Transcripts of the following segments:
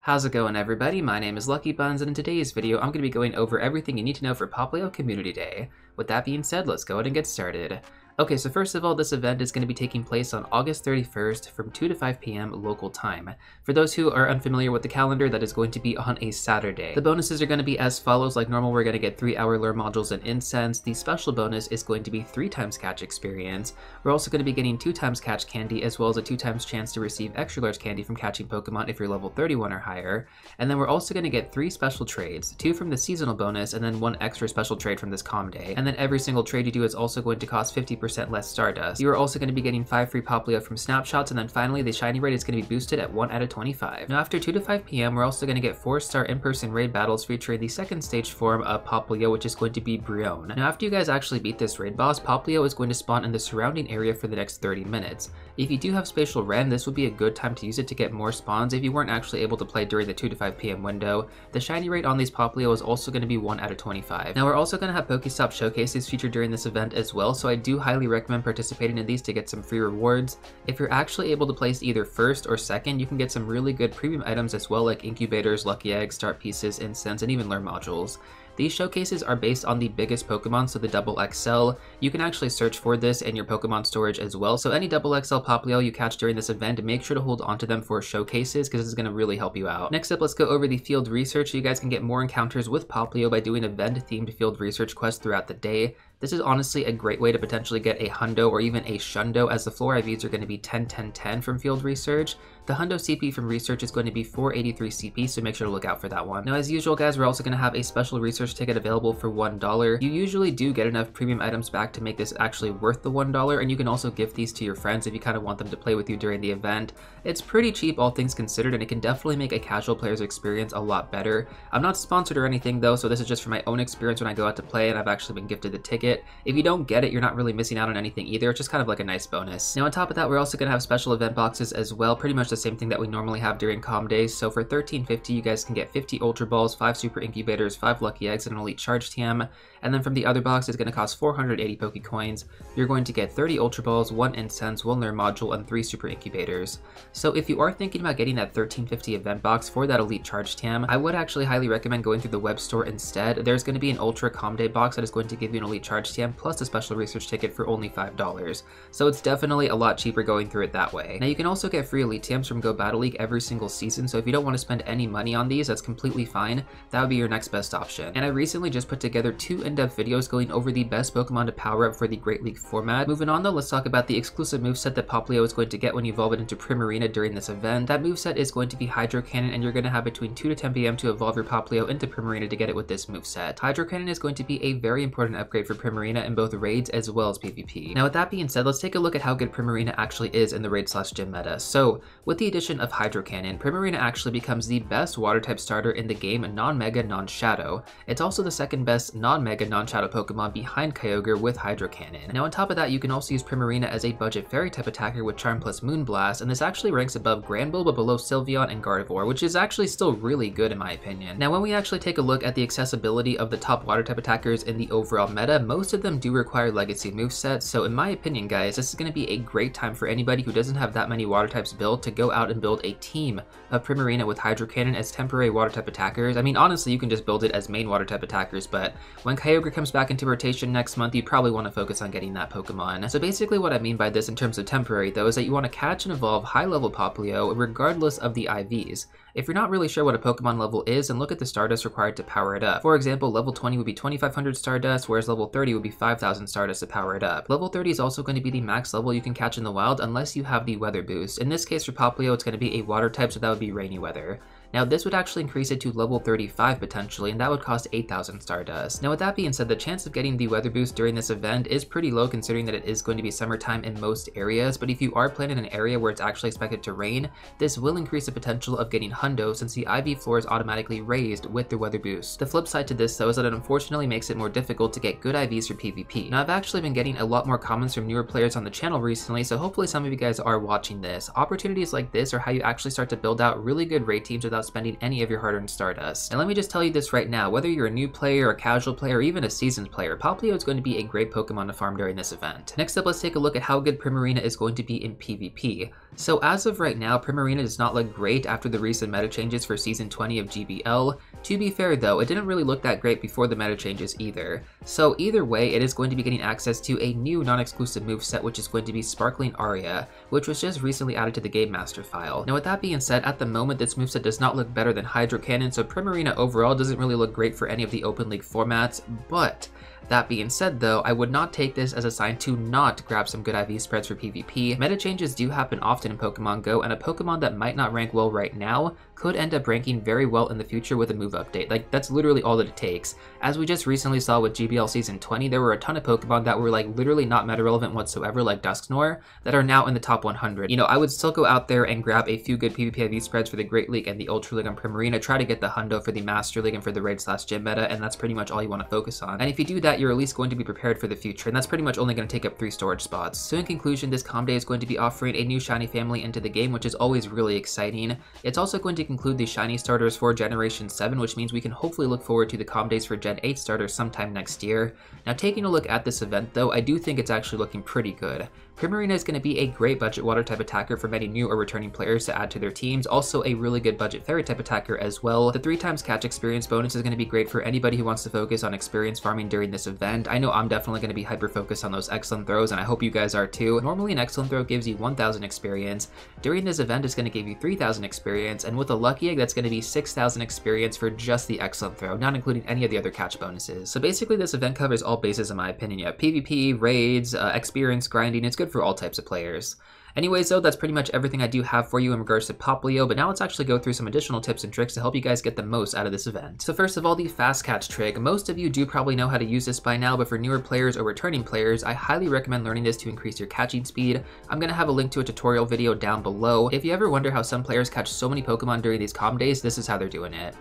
How's it going, everybody? My name is LuckyBunz, and in today's video, I'm going to be going over everything you need to know for Popplio Community Day. With that being said, let's go ahead and get started. Okay, so first of all, this event is going to be taking place on August 31st from 2 to 5 p.m. local time. For those who are unfamiliar with the calendar, that is going to be on a Saturday. The bonuses are going to be as follows. Like normal, we're going to get 3-hour lure modules and incense. The special bonus is going to be 3 times catch experience. We're also going to be getting 2 times catch candy, as well as a 2 times chance to receive extra large candy from catching Pokemon if you're level 31 or higher. And then we're also going to get 3 special trades, 2 from the seasonal bonus, and then 1 extra special trade from this calm day. And then every single trade you do is also going to cost 50% less Stardust. You are also going to be getting 5 free Popplio from snapshots, and then finally the shiny rate is going to be boosted at 1 out of 25. Now after 2 to 5 p.m. we're also going to get 4-star in-person raid battles featuring the second stage form of Popplio, which is going to be Brion. Now after you guys actually beat this raid boss, Popplio is going to spawn in the surrounding area for the next 30 minutes. If you do have Spatial Ren, this would be a good time to use it to get more spawns if you weren't actually able to play during the 2 to 5 p.m. window. The shiny rate on these Popplio is also going to be 1 out of 25. Now we're also going to have Pokestop showcases featured during this event as well, so I do highly recommend participating in these to get some free rewards. If you're actually able to place either first or second, you can get some really good premium items as well, like incubators, lucky eggs, start pieces, incense, and even lure modules. These showcases are based on the biggest Pokemon, so the Double XL. You can actually search for this in your Pokemon storage as well, so any Double XL Popplio you catch during this event, make sure to hold onto them for showcases because this is going to really help you out. Next up, let's go over the field research so you guys can get more encounters with Popplio by doing event-themed field research quests throughout the day. This is honestly a great way to potentially get a hundo or even a shundo, as the floor IVs are going to be 10, 10, 10 from field research. The hundo CP from research is going to be 483 CP, so make sure to look out for that one. Now as usual guys, we're also going to have a special research ticket available for $1. You usually do get enough premium items back to make this actually worth the $1, and you can also gift these to your friends if you kind of want them to play with you during the event. It's pretty cheap all things considered, and it can definitely make a casual player's experience a lot better. I'm not sponsored or anything though, so this is just for my own experience when I go out to play and I've actually been gifted the ticket. If you don't get it, you're not really missing out on anything either. It's just kind of like a nice bonus. Now on top of that, we're also going to have special event boxes as well, pretty much the same thing that we normally have during calm days. So for $13.50 you guys can get 50 Ultra Balls, 5 Super Incubators, 5 Lucky Eggs, and an Elite Charge TM. And then from the other box, it's going to cost 480 Pokecoins. You're going to get 30 Ultra Balls, 1 Incense, 1 Lure Module, and 3 Super Incubators. So if you are thinking about getting that $13.50 event box for that Elite Charge TM, I would actually highly recommend going through the web store instead. There's going to be an Ultra Calm Day box that is going to give you an Elite Charge TM plus a special research ticket for only $5. So it's definitely a lot cheaper going through it that way. Now you can also get free Elite TMs from Go Battle League every single season, so if you don't want to spend any money on these, that's completely fine. That would be your next best option. And I recently just put together 2 in-depth videos going over the best Pokemon to power up for the Great League format. Moving on though, let's talk about the exclusive moveset that Popplio is going to get when you evolve it into Primarina during this event. That moveset is going to be Hydro Cannon, and you're going to have between 2 to 10 p.m. to evolve your Popplio into Primarina to get it with this moveset. Hydro Cannon is going to be a very important upgrade for Primarina in both raids as well as PvP. Now with that being said, let's take a look at how good Primarina actually is in the raid/gym meta. So with the addition of Hydro Cannon, Primarina actually becomes the best water type starter in the game, non-mega, non-shadow. It's also the second best non-mega, non-shadow Pokemon behind Kyogre with Hydro Cannon. Now on top of that, you can also use Primarina as a budget fairy type attacker with Charm plus Moonblast, and this actually ranks above Granbull but below Sylveon and Gardevoir, which is actually still really good in my opinion. Now when we actually take a look at the accessibility of the top water type attackers in the overall meta, most of them do require legacy movesets, so in my opinion guys, this is going to be a great time for anybody who doesn't have that many water types built to go out and build a team of Primarina with Hydro Cannon as temporary water type attackers. I mean honestly, you can just build it as main water type attackers, but when Kyogre comes back into rotation next month, you probably want to focus on getting that Pokemon. So basically what I mean by this in terms of temporary though is that you want to catch and evolve high level Popplio regardless of the IVs. If you're not really sure what a Pokemon level is, then look at the Stardust required to power it up. For example, level 20 would be 2500 Stardust, whereas level 30 would be 5000 Stardust to power it up. Level 30 is also going to be the max level you can catch in the wild unless you have the weather boost. In this case for Popplio, it's going to be a water type, so that would be rainy weather. Now this would actually increase it to level 35 potentially, and that would cost 8,000 Stardust. Now with that being said, the chance of getting the weather boost during this event is pretty low considering that it is going to be summertime in most areas, but if you are playing in an area where it's actually expected to rain, this will increase the potential of getting hundo since the IV floor is automatically raised with the weather boost. The flip side to this though is that it unfortunately makes it more difficult to get good IVs for PvP. Now I've actually been getting a lot more comments from newer players on the channel recently, so hopefully some of you guys are watching this. Opportunities like this are how you actually start to build out really good raid teams without without spending any of your hard-earned Stardust. And let me just tell you this right now, whether you're a new player, a casual player, or even a seasoned player, Popplio is going to be a great Pokemon to farm during this event. Next up, let's take a look at how good Primarina is going to be in PvP. So as of right now, Primarina does not look great after the recent meta changes for Season 20 of GBL. To be fair though, it didn't really look that great before the meta changes either. So either way, it is going to be getting access to a new non-exclusive moveset, which is going to be Sparkling Aria, which was just recently added to the Game Master file. Now with that being said, at the moment this moveset does not look better than Hydro Cannon, so Primarina overall doesn't really look great for any of the Open League formats, but that being said though, I would not take this as a sign to not grab some good IV spreads for PvP. Meta changes do happen often in Pokemon Go, and a Pokemon that might not rank well right now could end up ranking very well in the future with a move update. Like, that's literally all that it takes. As we just recently saw with GBL Season 20, there were a ton of Pokemon that were like literally not meta relevant whatsoever, like Dusknoir, that are now in the top 100. You know, I would still go out there and grab a few good PvP IV spreads for the Great League and the Ultra League on Primarina, try to get the Hundo for the Master League and for the Raid/Gym meta, and that's pretty much all you want to focus on. And if you do that, you're at least going to be prepared for the future, and that's pretty much only going to take up 3 storage spots. So in conclusion, this Calm Day is going to be offering a new shiny family into the game, which is always really exciting. It's also going to conclude the shiny starters for Generation 7, which means we can hopefully look forward to the Calm Days for Gen 8 starters sometime next year. Now taking a look at this event though, I do think it's actually looking pretty good. Primarina is going to be a great budget water type attacker for many new or returning players to add to their teams, also a really good budget fairy type attacker as well. The 3x catch experience bonus is going to be great for anybody who wants to focus on experience farming during this event. I know I'm definitely going to be hyper focused on those excellent throws, and I hope you guys are too. Normally an excellent throw gives you 1000 experience. During this event it's going to give you 3000 experience, and with a lucky egg that's going to be 6000 experience for just the excellent throw, not including any of the other catch bonuses. So basically this event covers all bases in my opinion. You have PvP, raids, experience grinding. It's good for all types of players. Anyways though, that's pretty much everything I do have for you in regards to Popplio, but now let's actually go through some additional tips and tricks to help you guys get the most out of this event. So first of all, the fast catch trick. Most of you do probably know how to use this by now, but for newer players or returning players, I highly recommend learning this to increase your catching speed. I'm going to have a link to a tutorial video down below. If you ever wonder how some players catch so many Pokemon during these Calm Days, this is how they're doing it.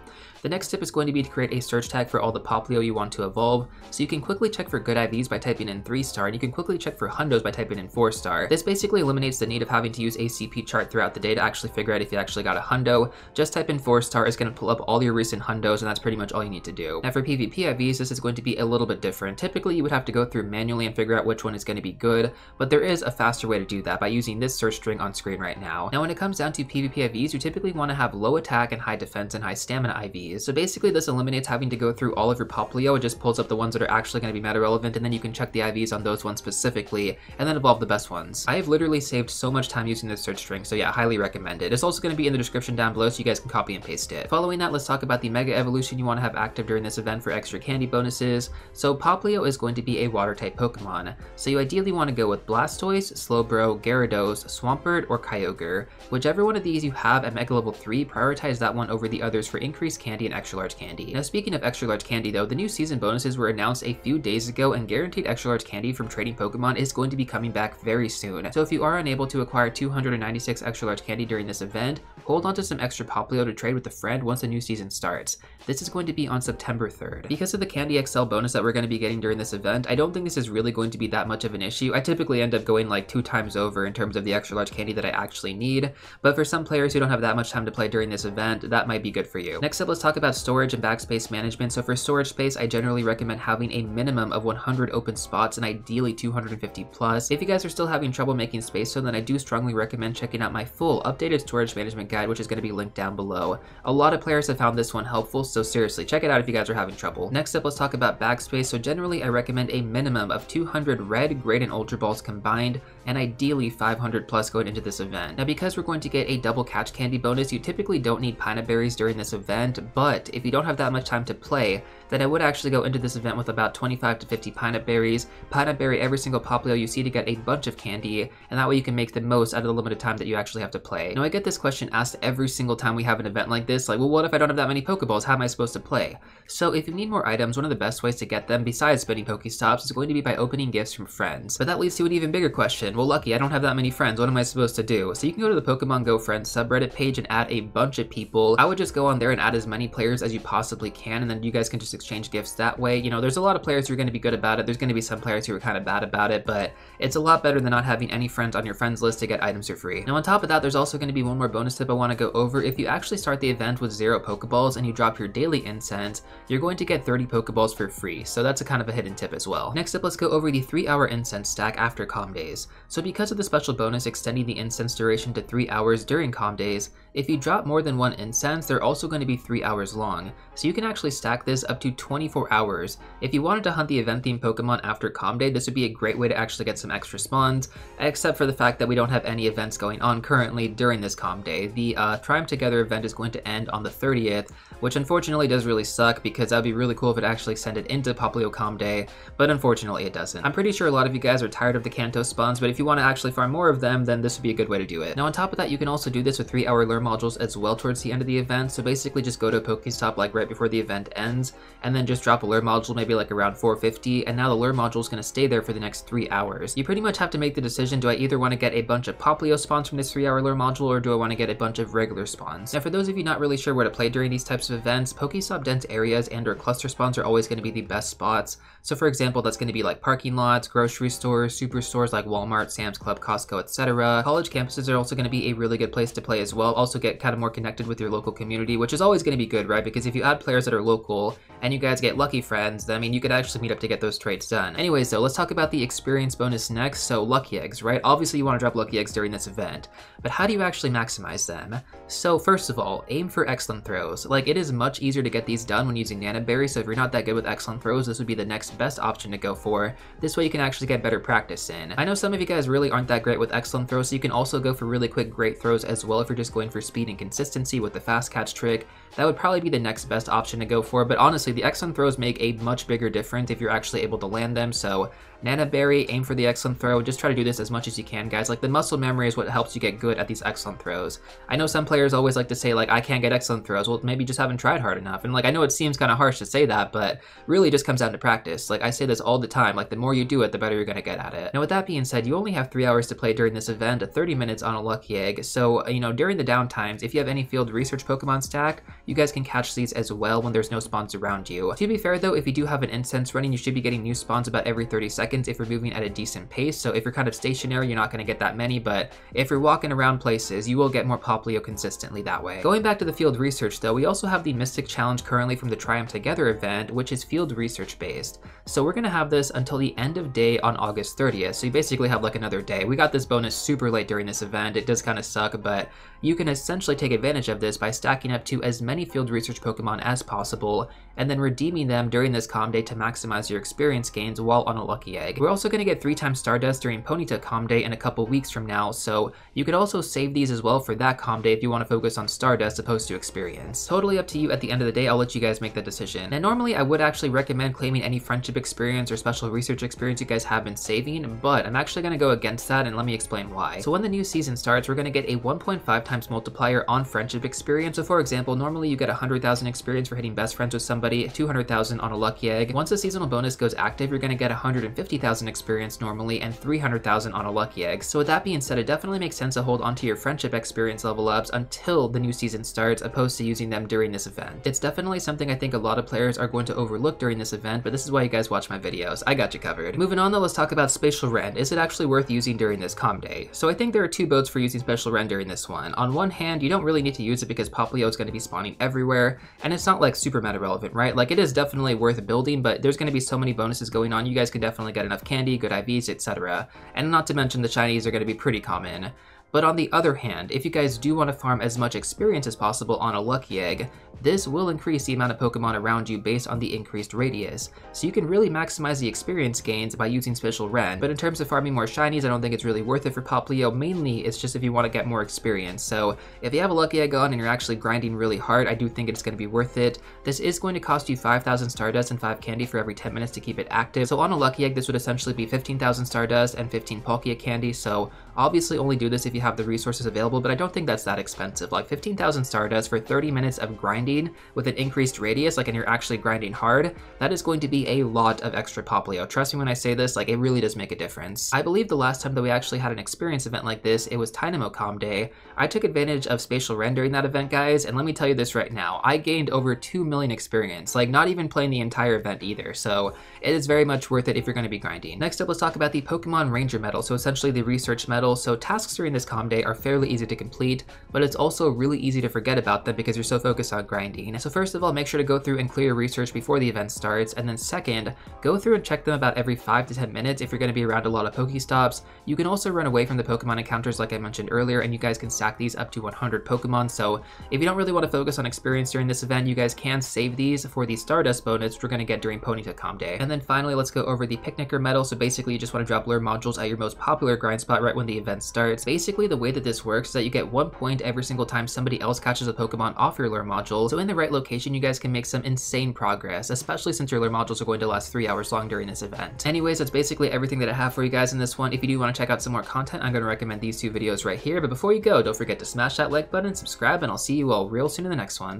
The next tip is going to be to create a search tag for all the Popplio you want to evolve, so you can quickly check for good IVs by typing in 3-star, and you can quickly check for Hundos by typing in 4-star. This basically eliminates the need of having to use a CP chart throughout the day to actually figure out if you actually got a Hundo. Just type in 4-star, is going to pull up all your recent Hundos, and that's pretty much all you need to do. Now for PvP IVs, this is going to be a little bit different. Typically you would have to go through manually and figure out which one is going to be good, but there is a faster way to do that by using this search string on screen right now. Now when it comes down to PvP IVs, you typically want to have low attack and high defense and high stamina IVs. So basically this eliminates having to go through all of your Popplio. It just pulls up the ones that are actually going to be meta relevant, and then you can check the IVs on those ones specifically and then evolve the best ones. I have literally saved so much time using this search string, so yeah, highly recommend it. It's also going to be in the description down below so you guys can copy and paste it. Following that, let's talk about the Mega Evolution you want to have active during this event for extra candy bonuses. So Popplio is going to be a water type Pokemon, so you ideally want to go with Blastoise, Slowbro, Gyarados, Swampert, or Kyogre. Whichever one of these you have at Mega level 3, prioritize that one over the others for increased candy and extra large candy. Now speaking of extra large candy though, the new season bonuses were announced a few days ago, and guaranteed extra large candy from trading Pokemon is going to be coming back very soon. So if you are unable to acquire 296 extra large candy during this event, hold on to some extra Popplio to trade with a friend once the new season starts. This is going to be on September 3rd. Because of the Candy XL bonus that we're going to be getting during this event, I don't think this is really going to be that much of an issue. I typically end up going like 2 times over in terms of the extra large candy that I actually need, but for some players who don't have that much time to play during this event, that might be good for you. Next up, let's talk about storage and backspace management. So for storage space, I generally recommend having a minimum of 100 open spots and ideally 250 plus. If you guys are still having trouble making space, then I do strongly recommend checking out my full updated storage management guide, which is going to be linked down below. A lot of players have found this one helpful, so seriously, check it out if you guys are having trouble. Next up, let's talk about backspace. So generally, I recommend a minimum of 200 red, great, and ultra balls combined, and ideally 500 plus going into this event. Now because we're going to get a double catch candy bonus, you typically don't need pineapple berries during this event, but if you don't have that much time to play, then I would actually go into this event with about 25 to 50 pineapple berries. Pineapple berry every single Popplio you see to get a bunch of candy, and that way you can make the most out of the limited time that you actually have to play. Now I get this question asked every single time we have an event like this, like, well, what if I don't have that many Pokeballs? How am I supposed to play? So if you need more items, one of the best ways to get them, besides spinning Pokestops, is going to be by opening gifts from friends. But that leads to an even bigger question. question, well Lucky, I don't have that many friends, what am I supposed to do? So you can go to the Pokemon Go Friends subreddit page and add a bunch of people. I would just go on there and add as many players as you possibly can, and then you guys can just exchange gifts that way. You know, there's a lot of players who are going to be good about it, there's going to be some players who are kind of bad about it, but it's a lot better than not having any friends on your friends list to get items for free. Now on top of that, there's also going to be one more bonus tip I want to go over. If you actually start the event with 0 Pokeballs and you drop your daily incense, you're going to get 30 Pokeballs for free, so that's a kind of a hidden tip as well. Next up, let's go over the 3-hour incense stack after Calm Days. So because of the special bonus extending the incense duration to 3 hours during Calm Days, if you drop more than 1 incense, they're also going to be 3 hours long. So you can actually stack this up to 24 hours. If you wanted to hunt the event-themed Pokemon after Calm Day, this would be a great way to actually get some extra spawns, except for the fact that we don't have any events going on currently during this Calm Day. The Try 'em Together event is going to end on the 30th, which unfortunately does really suck because that would be really cool if it actually extended into Popplio Calm Day, but unfortunately it doesn't. I'm pretty sure a lot of you guys are tired of the Kanto spawns, but if you want to actually farm more of them, then this would be a good way to do it. Now on top of that, you can also do this with 3-hour lure modules as well towards the end of the event, so basically just go to a Pokestop like right before the event ends, and then just drop a lure module maybe like around 450, and now the lure module is going to stay there for the next 3 hours. You pretty much have to make the decision, do I either want to get a bunch of Popplio spawns from this 3-hour lure module, or do I want to get a bunch of regular spawns? Now for those of you not really sure where to play during these types of events, Pokestop dense areas and or cluster spawns are always going to be the best spots. So for example, that's going to be like parking lots, grocery stores, superstores like Walmart, Sam's Club, Costco, etc. College campuses are also going to be a really good place to play as well. Also get kind of more connected with your local community, which is always going to be good, right? Because if you add players that are local and you guys get lucky friends, then I mean you could actually meet up to get those trades done. Anyways, so let's talk about the experience bonus next. So lucky eggs, right? Obviously you want to drop lucky eggs during this event, but how do you actually maximize them? So first of all, aim for excellent throws. Like it is much easier to get these done when using Nana Berry, so if you're not that good with excellent throws, this would be the next best option to go for. This way you can actually get better practice in. I know some of you guys really aren't that great with excellent throws, so you can also go for really quick great throws as well if you're just going for speed and consistency with the fast catch trick. That would probably be the next best option to go for, but honestly the excellent throws make a much bigger difference if you're actually able to land them. So Nana Berry, aim for the excellent throw. Just try to do this as much as you can, guys. Like the muscle memory is what helps you get good at these excellent throws. I know some players always like to say like, I can't get excellent throws. Well, maybe you just haven't tried hard enough. And like, I know it seems kind of harsh to say that, but really it just comes down to practice. Like I say this all the time, like the more you do it, the better you're gonna get at it. Now with that being said, you only have 3 hours to play during this event, 30 minutes on a lucky egg. So, you know, during the downtimes, if you have any field research Pokemon stack, you guys can catch these as well when there's no spawns around you. To be fair though, if you do have an incense running, you should be getting new spawns about every 30 seconds if you're moving at a decent pace. So if you're kind of stationary, you're not going to get that many, but if you're walking around places, you will get more Popplio consistently that way. Going back to the field research though, we also have the Mystic Challenge currently from the Try 'em Together event, which is field research based. So we're going to have this until the end of day on August 30th. So you basically have like another day. We got this bonus super late during this event. It does kind of suck, but you can essentially take advantage of this by stacking up to as many field research Pokemon as possible and then redeeming them during this Calm Day to maximize your experience gains while on a lucky egg. We're also going to get 3 times Stardust during Ponyta Calm Day in a couple weeks from now, so you could also save these as well for that Calm Day if you want to focus on Stardust opposed to experience. Totally up to you. At the end of the day, I'll let you guys make the decision. And normally I would actually recommend claiming any friendship experience or special research experience you guys have been saving, but I'm actually going to go against that, and let me explain why. So when the new season starts, we're going to get a 1.5 times multiplier on friendship experience. So for example, normally you get 100,000 experience for hitting best friends with somebody, 200,000 on a lucky egg. Once the seasonal bonus goes active, you're going to get 150,000 experience normally and 300,000 on a lucky egg. So with that being said, it definitely makes sense to hold onto your friendship experience level ups until the new season starts, opposed to using them during this event. It's definitely something I think a lot of players are going to overlook during this event, but this is why you guys watch my videos. I got you covered. Moving on though, let's talk about Spatial Rend. Is it actually worth using during this Calm Day? So I think there are 2 boats for using Spatial Rend during this one. On one hand, you don't really need to use it because Popplio is going to be spawning everywhere, and it's not like super meta relevant, right? Like it is definitely worth building, but there's going to be so many bonuses going on, you guys can definitely get enough candy, good IVs, etc. And not to mention the shinies are going to be pretty common. But on the other hand, if you guys do want to farm as much experience as possible on a lucky egg, this will increase the amount of Pokemon around you based on the increased radius. So you can really maximize the experience gains by using Spatial Rend. But in terms of farming more shinies, I don't think it's really worth it for Popplio. Mainly, it's just if you want to get more experience. So if you have a lucky egg on and you're actually grinding really hard, I do think it's going to be worth it. This is going to cost you 5,000 Stardust and 5 candy for every 10 minutes to keep it active. So on a lucky egg, this would essentially be 15,000 Stardust and 15 Palkia candy. So obviously only do this if you have the resources available, but I don't think that's that expensive. Like 15,000 Stardust for 30 minutes of grinding grinding with an increased radius, like and you're actually grinding hard, that is going to be a lot of extra Popplio. Trust me when I say this, like it really does make a difference. I believe the last time that we actually had an experience event like this, it was Dynamo.com Day. I took advantage of spatial rendering that event, guys, and let me tell you this right now, I gained over 2 million experience, like not even playing the entire event either, so it is very much worth it if you're going to be grinding. Next up, let's talk about the Pokemon Ranger medal, so essentially the research medal. So tasks during this com day are fairly easy to complete, but it's also really easy to forget about them because you're so focused on grinding. So first of all, make sure to go through and clear your research before the event starts, and then second, go through and check them about every 5 to 10 minutes if you're going to be around a lot of Pokestops. You can also run away from the Pokemon encounters like I mentioned earlier, and you guys can stack these up to 100 Pokemon, so if you don't really want to focus on experience during this event, you guys can save these for the Stardust bonus which we're going to get during Ponyta com day. And then finally, let's go over the Picnicker medal. So basically, you just want to drop lure modules at your most popular grind spot right when the event starts. Basically, the way that this works is that you get 1 point every single time somebody else catches a Pokemon off your lure module. So in the right location, you guys can make some insane progress, especially since your lure modules are going to last 3 hours long during this event. Anyways, that's basically everything that I have for you guys in this one. If you do want to check out some more content, I'm going to recommend these 2 videos right here. But before you go, don't forget to smash that like button, subscribe, and I'll see you all real soon in the next one.